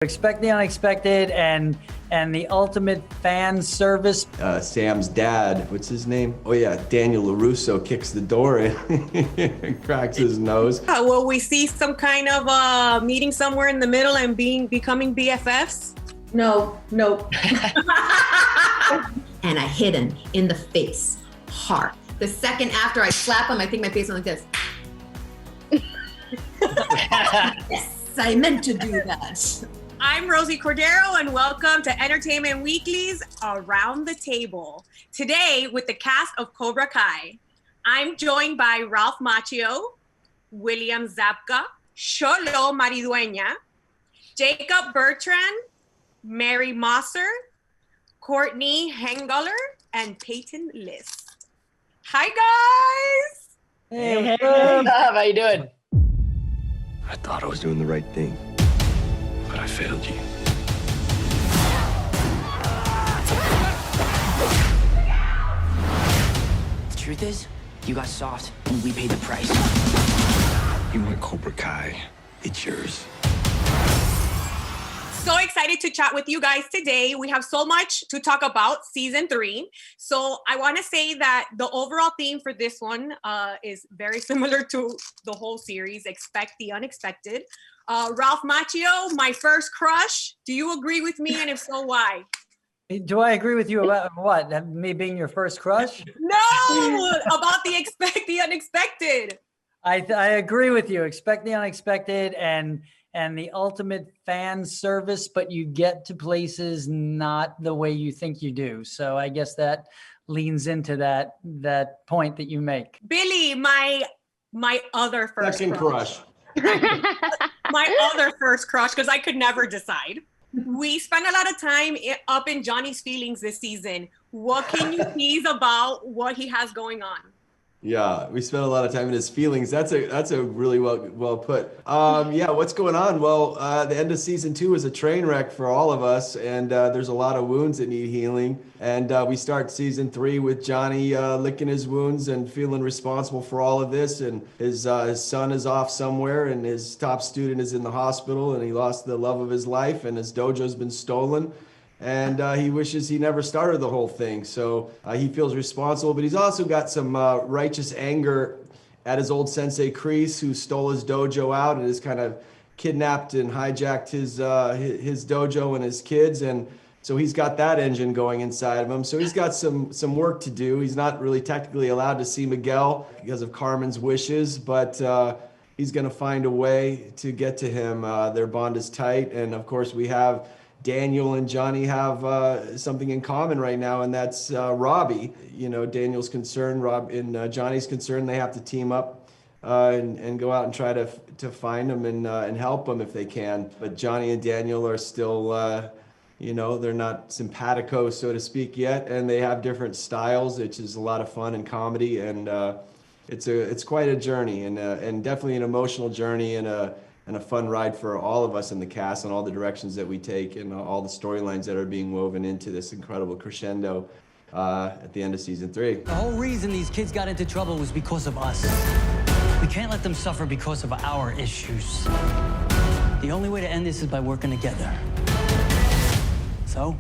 Expect the unexpected and the ultimate fan service. Sam's dad, what's his name? Oh yeah, Daniel LaRusso kicks the door in and cracks his nose. Will we see some kind of meeting somewhere in the middle and becoming BFFs? No. And I hit him in the face hard. The second after I slap him, I think my face went like this. Yes, I meant to do that. I'm Rosie Cordero, and welcome to Entertainment Weekly's Around the Table. Today, with the cast of Cobra Kai, I'm joined by Ralph Macchio, William Zabka, Xolo Maridueña, Jacob Bertrand, Mary Mosser, Courtney Henggeler, and Peyton List. Hi, guys! Hey, What's up? How you doing? I thought I was doing the right thing, but I failed you. The truth is, you got soft and we paid the price. You want Cobra Kai, it's yours. So excited to chat with you guys today. We have so much to talk about season 3. So I want to say that the overall theme for this one is very similar to the whole series, expect the unexpected. Ralph Macchio, my first crush. Do you agree with me? And if so, why? Do I agree with you about what? Me being your first crush? No, about the expect the unexpected. I agree with you. Expect the unexpected and the ultimate fan service, but you get to places not the way you think you do. So I guess that leans into that point that you make. Billy, my other first Second crush. My other first crush, because I could never decide. We spent a lot of time up in Johnny's feelings this season. What can you tease about what he has going on? Yeah, we spent a lot of time in his feelings. That's a really well put. Yeah, what's going on? Well, the end of season 2 is a train wreck for all of us, and there's a lot of wounds that need healing. And we start season 3 with Johnny licking his wounds and feeling responsible for all of this. And his son is off somewhere, and his top student is in the hospital, and he lost the love of his life, and his dojo's been stolen. And he wishes he never started the whole thing. So he feels responsible, but he's also got some righteous anger at his old sensei Crease, who stole his dojo out and has kind of kidnapped and hijacked his dojo and his kids. And so he's got that engine going inside of him. So he's got some work to do. He's not really technically allowed to see Miguel because of Carmen's wishes, but he's going to find a way to get to him. Their bond is tight. And of course we have Daniel and Johnny have something in common right now, and that's Robbie. You know, Daniel's concerned, Johnny's concerned. They have to team up and go out and try to find him and help him if they can. But Johnny and Daniel are still, you know, they're not simpatico, so to speak, yet, and they have different styles, which is a lot of fun and comedy, and it's quite a journey, and definitely an emotional journey and a fun ride for all of us in the cast and all the directions that we take and all the storylines that are being woven into this incredible crescendo at the end of season 3. The whole reason these kids got into trouble was because of us. We can't let them suffer because of our issues. The only way to end this is by working together. So,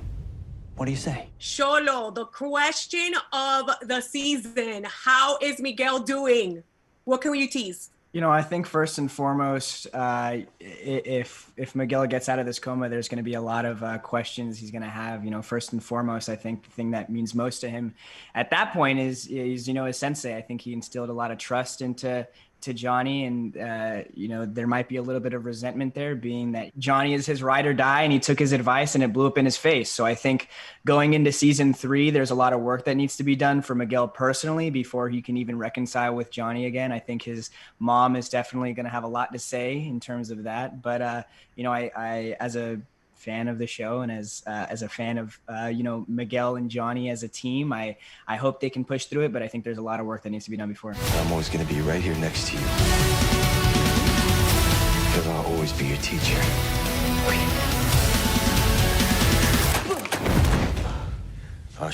what do you say? Xolo, the question of the season. How is Miguel doing? What can you tease? You know, I think first and foremost, if Miguel gets out of this coma, there's going to be a lot of questions he's going to have. You know, first and foremost, I think the thing that means most to him at that point is you know, his sensei. I think he instilled a lot of trust into Johnny, and you know, there might be a little bit of resentment there, being that Johnny is his ride or die, and he took his advice and it blew up in his face. So I think going into season 3, there's a lot of work that needs to be done for Miguel personally before he can even reconcile with Johnny again. I think his mom is definitely going to have a lot to say in terms of that. But you know, I as a fan of the show and as a fan of you know, Miguel and Johnny as a team, I hope they can push through it, but I think there's a lot of work that needs to be done before. I'm always going to be right here next to you, because I'll always be your teacher. Oh,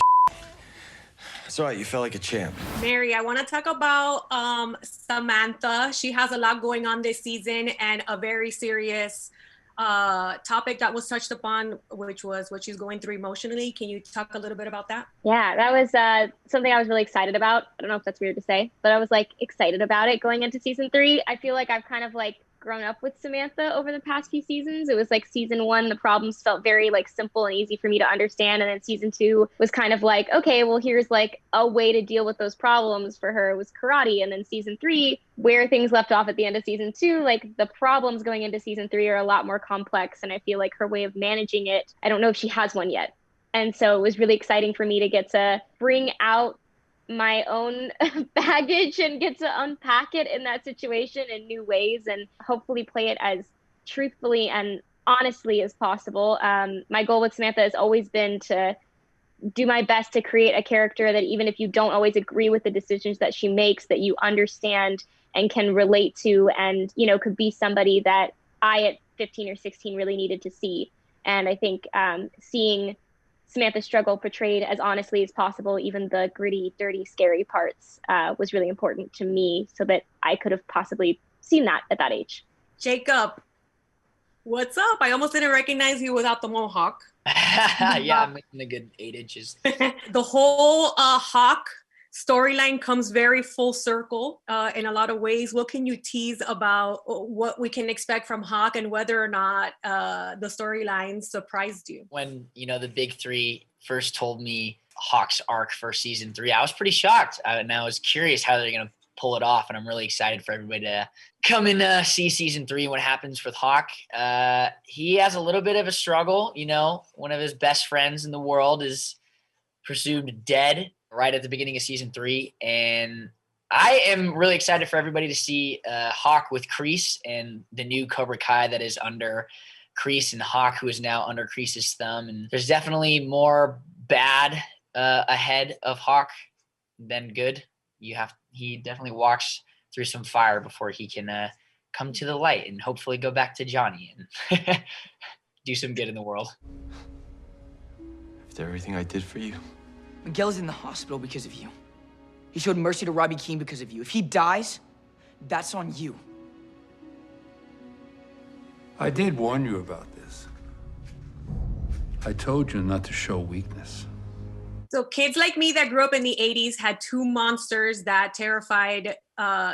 it's all right, you felt like a champ. Mary, I want to talk about Samantha. She has a lot going on this season and a very serious topic that was touched upon, which was what she's going through emotionally. Can you talk a little bit about that? Yeah, that was something I was really excited about. I don't know if that's weird to say, but I was like excited about it going into season 3. I feel like I've kind of like grown up with Samantha over the past few seasons. It was like season 1, the problems felt very like simple and easy for me to understand. And then season 2 was kind of like, okay, well, here's like a way to deal with those problems for her. It was karate. And then season 3, where things left off at the end of season 2, like the problems going into season 3 are a lot more complex. And I feel like her way of managing it, I don't know if she has one yet. And so it was really exciting for me to get to bring out my own baggage and get to unpack it in that situation in new ways and hopefully play it as truthfully and honestly as possible. My goal with Samantha has always been to do my best to create a character that even if you don't always agree with the decisions that she makes, that you understand and can relate to, and, you know, could be somebody that I at 15 or 16 really needed to see. And I think seeing Samantha's struggle portrayed as honestly as possible, even the gritty, dirty, scary parts, was really important to me so that I could have possibly seen that at that age. Jacob, what's up? I almost didn't recognize you without the mohawk. Yeah, I'm making a good 8 inches. The whole Hawk storyline comes very full circle in a lot of ways. What can you tease about what we can expect from Hawk and whether or not the storyline surprised you? When, you know, the big 3 first told me Hawk's arc for season 3, I was pretty shocked. And I was curious how they're going to pull it off. And I'm really excited for everybody to come and see season 3 and what happens with Hawk. He has a little bit of a struggle. You know, one of his best friends in the world is presumed dead right at the beginning of season 3. And I am really excited for everybody to see Hawk with Crease and the new Cobra Kai that is under Crease, and Hawk, who is now under Crease's thumb. And there's definitely more bad ahead of Hawk than good. He definitely walks through some fire before he can come to the light and hopefully go back to Johnny and do some good in the world. After everything I did for you. Miguel is in the hospital because of you. He showed mercy to Robbie Keane because of you. If he dies, that's on you. I did warn you about this. I told you not to show weakness. So kids like me that grew up in the 80s had 2 monsters that terrified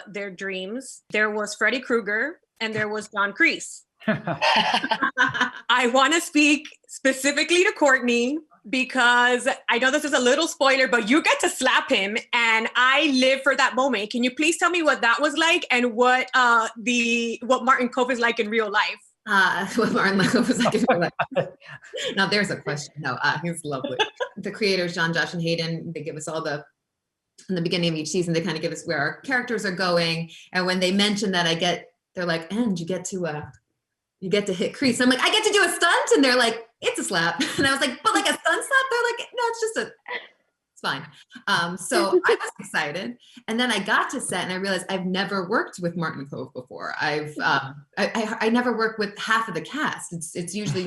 their dreams. There was Freddy Krueger and there was John Crease. I want to speak specifically to Courtney because I know this is a little spoiler, but you get to slap him and I live for that moment. Can you please tell me what that was like and what Martin Kove is like in real life? What Martin Kove was like in real life. Now there's a question. No, he's lovely. The creators, John, Josh, and Hayden, they give us all in the beginning of each season, they kind of give us where our characters are going. And when they mention that, they're like, and you get to hit Crease. I'm like, I get to do a stunt? And they're like, it's a slap. And I was like, but like a stunt slap? They're like, no, it's fine. So I was excited. And then I got to set and I realized I've never worked with Martin Kove before. I never worked with half of the cast. It's usually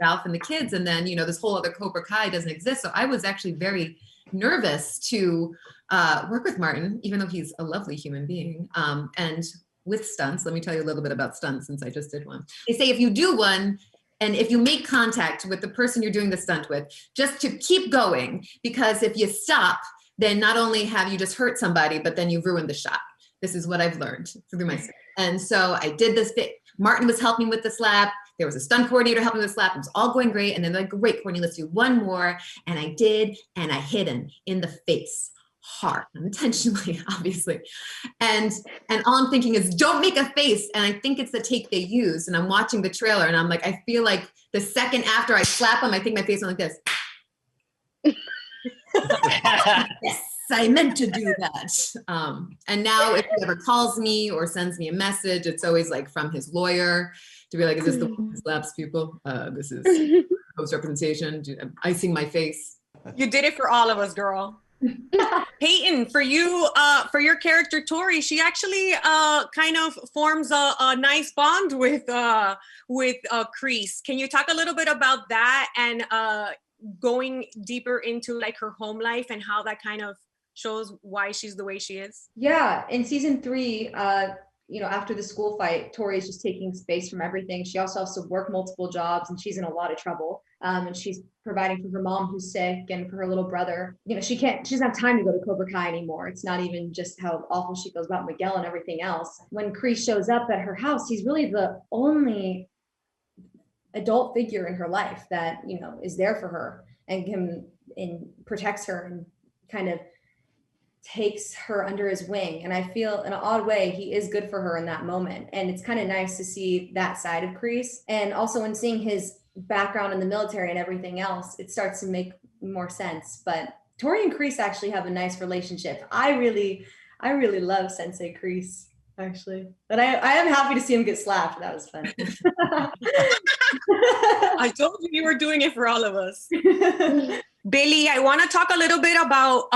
Ralph and the kids. And then, you know, this whole other Cobra Kai doesn't exist. So I was actually very nervous to work with Martin, even though he's a lovely human being. And with stunts, let me tell you a little bit about stunts since I just did one. They say if you do one, and if you make contact with the person you're doing the stunt with, just to keep going, because if you stop, then not only have you just hurt somebody, but then you've ruined the shot. This is what I've learned through my stunt. And so I did this bit. Martin was helping with the slap. There was a stunt coordinator helping with the slap. It was all going great. And then they're like, great, Courtney, let's do one more. And I did, and I hit him in the face. Hard, unintentionally, obviously. And all I'm thinking is, don't make a face. And I think it's the take they use. And I'm watching the trailer and I'm like, I feel like the second after I slap him, I think my face went like this. Yes, I meant to do that. And now if he ever calls me or sends me a message, it's always like from his lawyer to be like, is this the one who slaps people? This is post-representation, icing my face. You did it for all of us, girl. Peyton, for you, for your character Tori, she actually kind of forms a nice bond with Crease. Can you talk a little bit about that and going deeper into like her home life and how that kind of shows why she's the way she is? Yeah, in season 3, after the school fight, Tori is just taking space from everything. She also has to work multiple jobs, and she's in a lot of trouble. And she's providing for her mom who's sick and for her little brother. She doesn't have time to go to Cobra Kai anymore. It's not even just how awful she feels about Miguel and everything else. When Crease shows up at her house, he's really the only adult figure in her life that, is there for her and protects her and kind of takes her under his wing. And I feel in an odd way, he is good for her in that moment. And it's kind of nice to see that side of Crease. And also in seeing his background in the military and everything else, it starts to make more sense. But Tori and Crease actually have a nice relationship. I really love Sensei Crease, actually. But I am happy to see him get slapped. That was fun. I told you were doing it for all of us. Billy, I want to talk a little bit about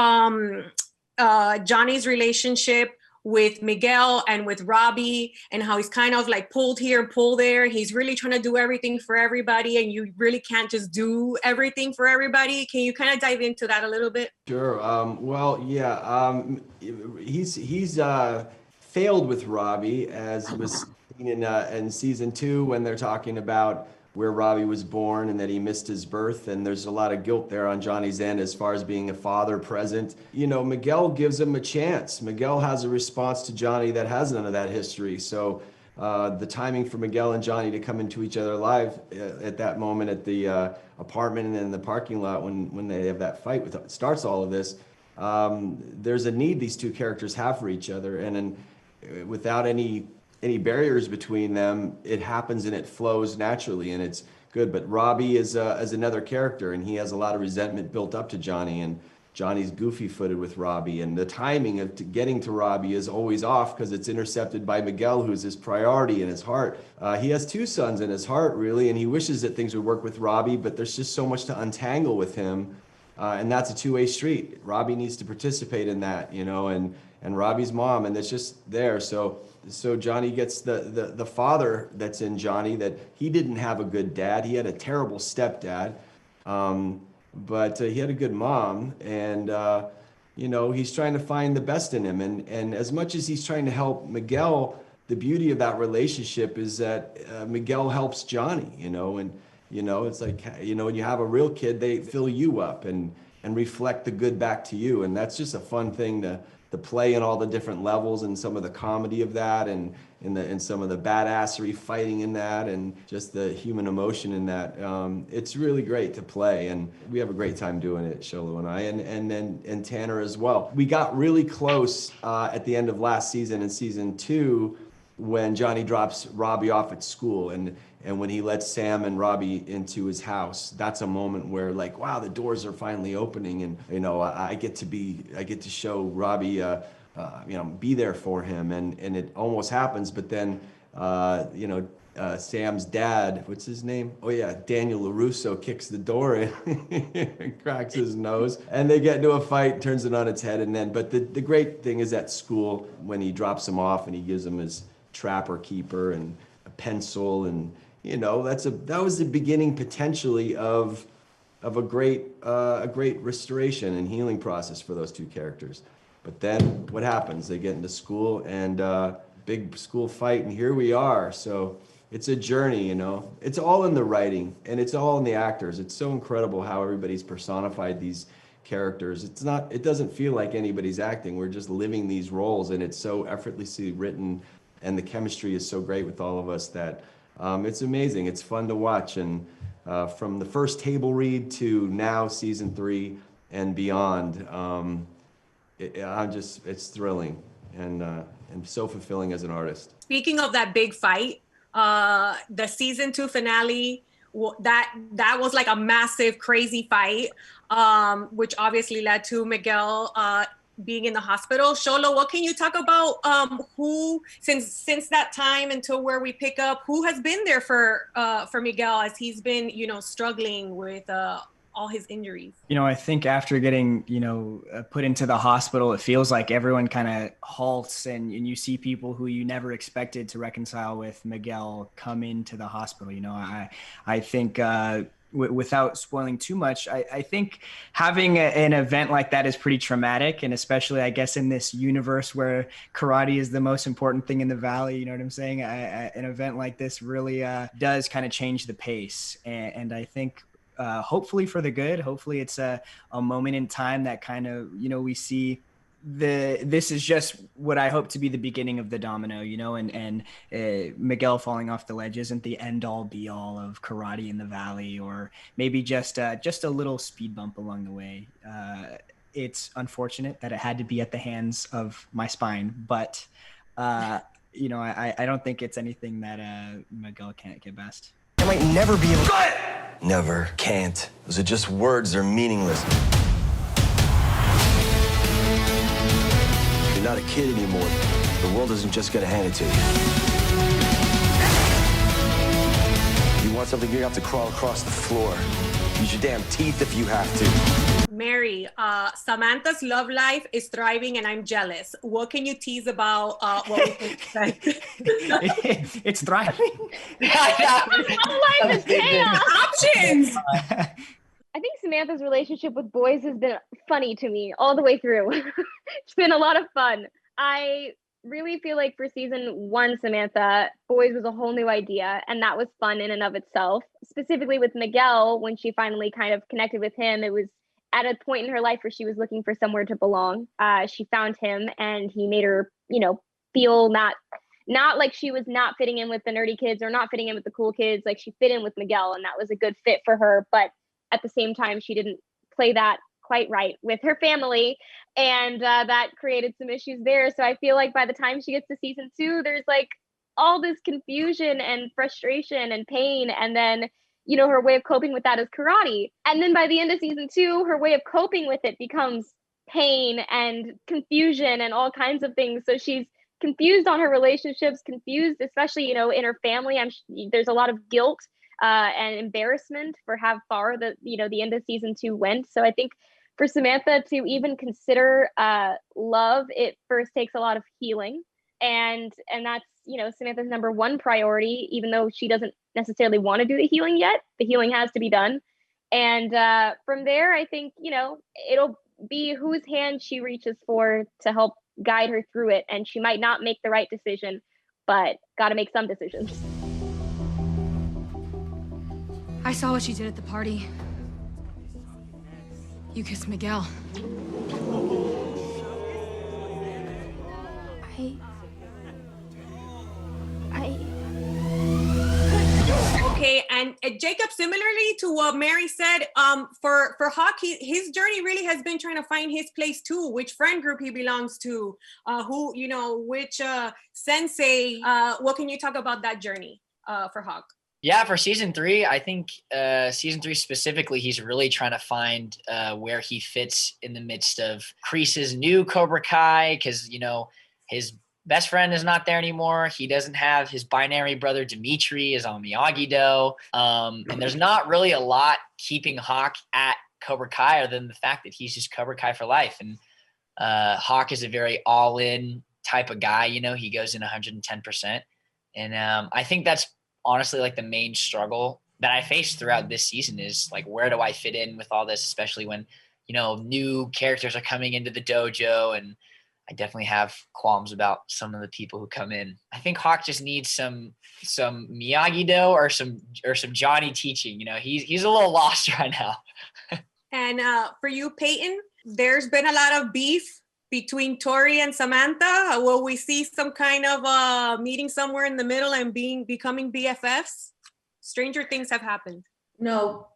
Johnny's relationship with Miguel and with Robbie, and how he's kind of like pulled here and pulled there. He's really trying to do everything for everybody, and you really can't just do everything for everybody. Can you kind of dive into that a little bit? Sure. He's failed with Robbie, as was seen in season 2 when they're talking about where Robbie was born and that he missed his birth. And there's a lot of guilt there on Johnny's end as far as being a father present. Miguel gives him a chance. Miguel has a response to Johnny that has none of that history. So the timing for Miguel and Johnny to come into each other alive at that moment at the apartment and in the parking lot when they have that fight, starts all of this. There's a need these two characters have for each other. And without any barriers between them, it happens and it flows naturally and it's good. But Robbie is another character, and he has a lot of resentment built up to Johnny, and Johnny's goofy-footed with Robbie, and the timing of getting to Robbie is always off because it's intercepted by Miguel, who's his priority in his heart. He has 2 sons in his heart, really, and he wishes that things would work with Robbie, but there's just so much to untangle with him, and that's a two-way street. Robbie needs to participate in that, and Robbie's mom, and it's just there. So Johnny gets the father that's in Johnny, that he didn't have a good dad. He had a terrible stepdad, but he had a good mom, and he's trying to find the best in him. And as much as he's trying to help Miguel, the beauty of that relationship is that Miguel helps Johnny, and it's like, when you have a real kid, they fill you up and reflect the good back to you. And that's just a fun thing to play in all the different levels, and some of the comedy of that, and some of the badassery fighting in that, and just the human emotion in that. It's really great to play, and we have a great time doing it, Xolo and I, and Tanner as well. We got really close at the end of last season, in season 2, when Johnny drops Robbie off at school, and when he lets Sam and Robbie into his house. That's a moment where, like, wow, the doors are finally opening, and I get to show Robbie be there for him, and it almost happens. But then Sam's dad, what's his name? Oh yeah, Daniel LaRusso, kicks the door in and cracks his nose, and they get into a fight, turns it on its head. But the great thing is at school, when he drops him off and he gives him his trapper keeper and a pencil, and that was the beginning potentially of a great restoration and healing process for those 2 characters. But then what happens? They get into school, and big school fight, and here we are. So it's a journey, It's all in the writing, and it's all in the actors. It's so incredible how everybody's personified these characters. It doesn't feel like anybody's acting. We're just living these roles, and it's so effortlessly written, and the chemistry is so great with all of us that it's amazing. It's fun to watch, and from the first table read to now season 3 and beyond, it's thrilling and so fulfilling as an artist. Speaking of that big fight, the season 2 finale, that was like a massive, crazy fight, which obviously led to Miguel being in the hospital. Xolo, what can you talk about? Who, since that time until where we pick up, who has been there for Miguel as he's been, struggling with all his injuries? I think after getting, put into the hospital, it feels like everyone kind of halts, and you see people who you never expected to reconcile with Miguel come into the hospital. I think, without spoiling too much, I think having an event like that is pretty traumatic, and especially, I guess, in this universe where karate is the most important thing in the Valley, you know what I'm saying? An event like this really does kind of change the pace, and I think hopefully for the good. Hopefully it's a moment in time that kind of, we see this is just what I hope to be the beginning of the domino, and Miguel falling off the ledge isn't the end all be all of karate in the Valley, or maybe just a little speed bump along the way. It's unfortunate that it had to be at the hands of my spine, but I don't think it's anything that Miguel can't get past. I might never be able to. Never, can't. Those are just words, they're meaningless. You're not a kid anymore. The world isn't just gonna hand it to you. You want something, you're gonna have to crawl across the floor. Use your damn teeth if you have to. Mary, Samantha's love life is thriving and I'm jealous. What can you tease about what we can expect? It's thriving. Options. I think Samantha's relationship with boys has been funny to me all the way through. It's been a lot of fun. I really feel like for season 1, Samantha, boys was a whole new idea, and that was fun in and of itself. Specifically with Miguel, when she finally kind of connected with him, it was at a point in her life where she was looking for somewhere to belong. She found him, and he made her, feel not like she was not fitting in with the nerdy kids or not fitting in with the cool kids. Like, she fit in with Miguel, and that was a good fit for her. But at the same time, she didn't play that quite right with her family, and that created some issues there. So I feel like by the time she gets to season 2, there's like all this confusion and frustration and pain, and then her way of coping with that is karate. And then by the end of season 2, her way of coping with it becomes pain and confusion and all kinds of things. So she's confused on her relationships, confused, especially, in her family. There's a lot of guilt and embarrassment for how far the end of season 2 went. So I think for Samantha to even consider love, it first takes a lot of healing. And that's, Samantha's number 1 priority, even though she doesn't necessarily want to do the healing yet. The healing has to be done. And from there, I think, it'll be whose hand she reaches for to help guide her through it. And she might not make the right decision, but got to make some decisions. I saw what you did at the party. You kissed Miguel. Okay, and Jacob, similarly to what Mary said, for Hawk, his journey really has been trying to find his place too, which friend group he belongs to, which sensei. What can you talk about that journey for Hawk? Yeah, for season 3, I think season 3 specifically, he's really trying to find where he fits in the midst of Crease's new Cobra Kai, because, his best friend is not there anymore. He doesn't have his binary brother, Dimitri, is on Miyagi-Do. And there's not really a lot keeping Hawk at Cobra Kai other than the fact that he's just Cobra Kai for life. And Hawk is a very all-in type of guy. He goes in 110%. And I think that's honestly like the main struggle that I faced throughout this season is like, where do I fit in with all this, especially when, new characters are coming into the dojo, and I definitely have qualms about some of the people who come in. I think Hawk just needs some Miyagi-Do or some Johnny teaching. He's a little lost right now. And for you, Peyton, there's been a lot of beef between Tori and Samantha. Will we see some kind of meeting somewhere in the middle and becoming BFFs? Stranger things have happened. No.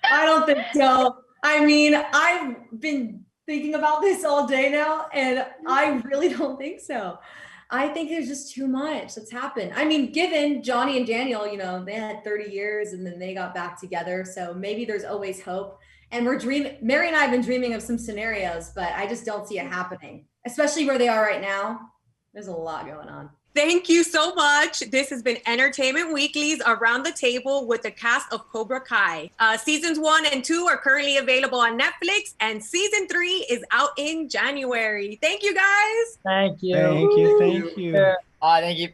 I don't think so. I mean, I've been thinking about this all day now, and I really don't think so. I think there's just too much that's happened. I mean, given Johnny and Daniel, they had 30 years and then they got back together. So maybe there's always hope. And Mary and I have been dreaming of some scenarios, but I just don't see it happening, especially where they are right now. There's a lot going on. Thank you so much. This has been Entertainment Weekly's Around the Table with the cast of Cobra Kai. Seasons 1 and 2 are currently available on Netflix, and season 3 is out in January. Thank you, guys. Thank you. Thank you. Thank you.